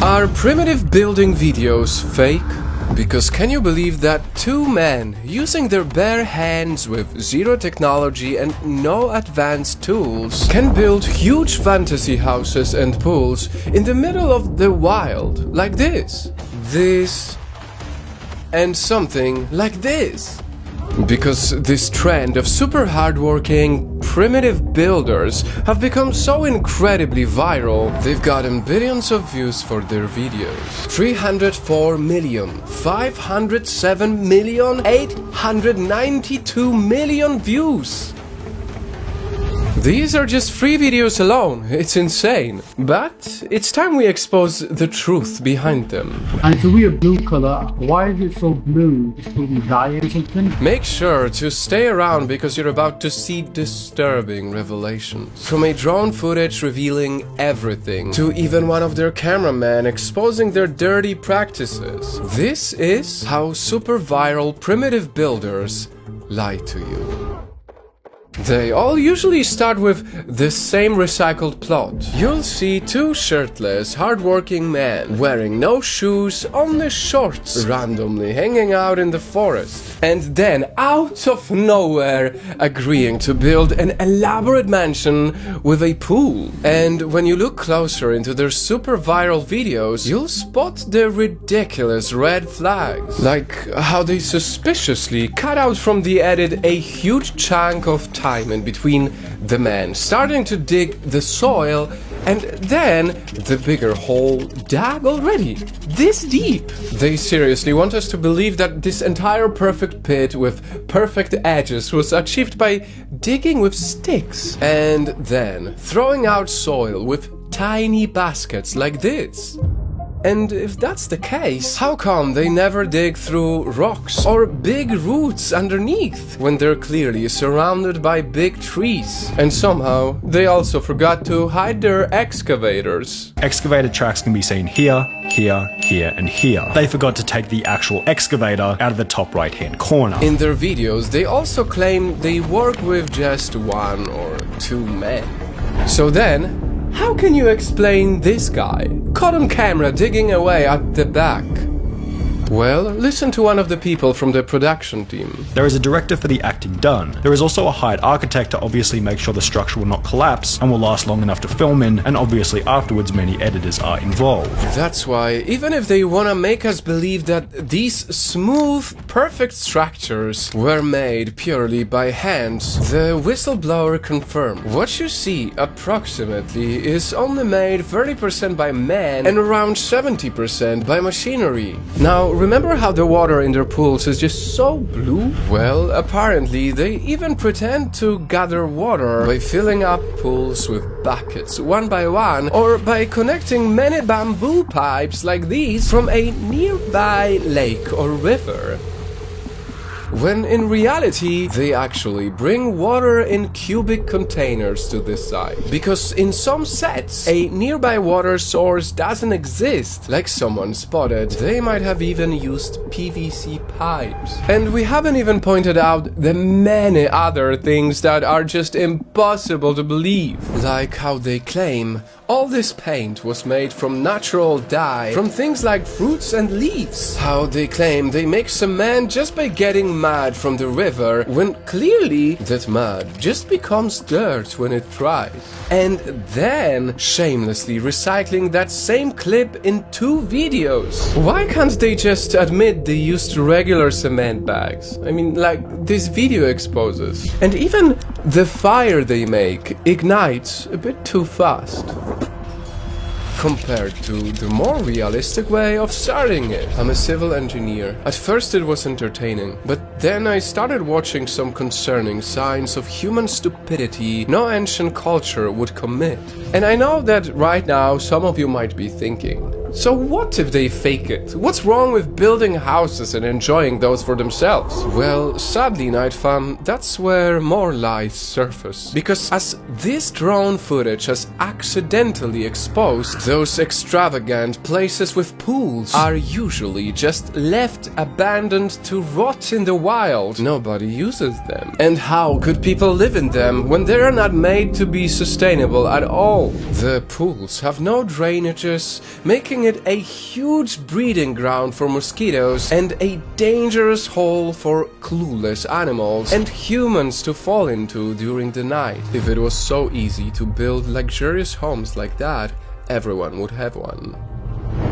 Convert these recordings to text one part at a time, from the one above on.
Are primitive building videos fake? Because can you believe that two men using their bare hands with zero technology and no advanced tools can build huge fantasy houses and pools in the middle of the wild like this? This and something like this. Because this trend of super hardworking, primitive builders have become so incredibly viral, they've gotten billions of views for their videos. 304 million, 507 million, 892 million views. These are just free videos alone, it's insane. But it's time we expose the truth behind them. And it's a weird blue color. Why is it so blue? Is it dye or something? Make sure to stay around because you're about to see disturbing revelations. From a drone footage revealing everything, to even one of their cameramen exposing their dirty practices. This is how super viral primitive builders lie to you. They all usually start with the same recycled plot. You'll see two shirtless, hardworking men wearing no shoes, only shorts, randomly hanging out in the forest. And then, out of nowhere, agreeing to build an elaborate mansion with a pool. And when you look closer into their super viral videos, you'll spot the ridiculous red flags. Like how they suspiciously cut out from the edit a huge chunk of time in between the man starting to dig the soil and then the bigger hole dug already, this deep. They seriously want us to believe that this entire perfect pit with perfect edges was achieved by digging with sticks and then throwing out soil with tiny baskets like this. And if that's the case, how come they never dig through rocks or big roots underneath when they're clearly surrounded by big trees? And somehow, they also forgot to hide their excavators. Excavator tracks can be seen here, here, here, and here. They forgot to take the actual excavator out of the top right-hand corner. In their videos, they also claim they work with just one or two men. So then, how can you explain this guy? Caught on camera digging away at the back. Well, listen to one of the people from the production team. There is a director for the acting done. There is also a hired architect to obviously make sure the structure will not collapse and will last long enough to film in, and obviously afterwards many editors are involved. That's why, even if they wanna make us believe that these smooth, perfect structures were made purely by hands, the whistleblower confirmed. What you see, approximately, is only made 30% by men and around 70% by machinery. Now, remember how the water in their pools is just so blue? Well, apparently they even pretend to gather water by filling up pools with buckets one by one, or by connecting many bamboo pipes like these from a nearby lake or river. When in reality, they actually bring water in cubic containers to this site. Because in some sets, a nearby water source doesn't exist. Like someone spotted, they might have even used PVC pipes. And we haven't even pointed out the many other things that are just impossible to believe. Like how they claim all this paint was made from natural dye, from things like fruits and leaves. How they claim they make cement just by getting mud from the river, when clearly that mud just becomes dirt when it dries. And then shamelessly recycling that same clip in 2 videos. Why can't they just admit they used regular cement bags? I mean, like this video exposes. And even the fire they make ignites a bit too fast compared to the more realistic way of starting it. I'm a civil engineer. At first it was entertaining, but then I started watching some concerning signs of human stupidity no ancient culture would commit. And I know that right now some of you might be thinking, so what if they fake it? What's wrong with building houses and enjoying those for themselves? Well, sadly, Night Fam, that's where more lies surface. Because as this drone footage has accidentally exposed, those extravagant places with pools are usually just left abandoned to rot in the wild. Nobody uses them. And how could people live in them when they are not made to be sustainable at all? The pools have no drainages, making making it a huge breeding ground for mosquitoes and a dangerous hole for clueless animals and humans to fall into during the night. If it was so easy to build luxurious homes like that, everyone would have one.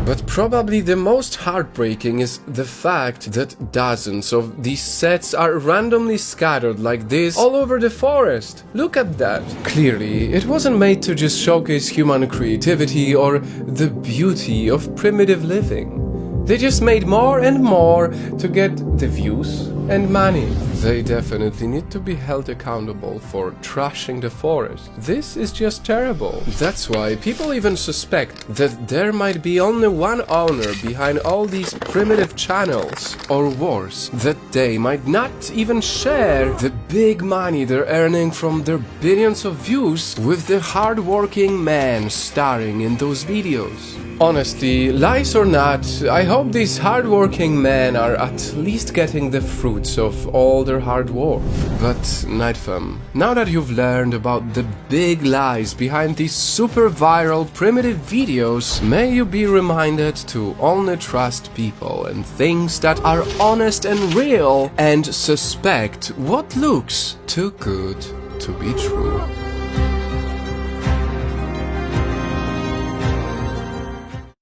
But probably the most heartbreaking is the fact that dozens of these sets are randomly scattered like this all over the forest. Look at that. Clearly, it wasn't made to just showcase human creativity or the beauty of primitive living. They just made more and more to get the views and money. They definitely need to be held accountable for trashing the forest. This is just terrible. That's why people even suspect that there might be only one owner behind all these primitive channels. Or worse, that they might not even share the big money they're earning from their billions of views with the hard-working man starring in those videos. Honestly, lies or not, I hope these hard-working men are at least getting the fruits of all their hard work. But, Nightfam, now that you've learned about the big lies behind these super viral primitive videos, may you be reminded to only trust people and things that are honest and real, and suspect what looks too good to be true.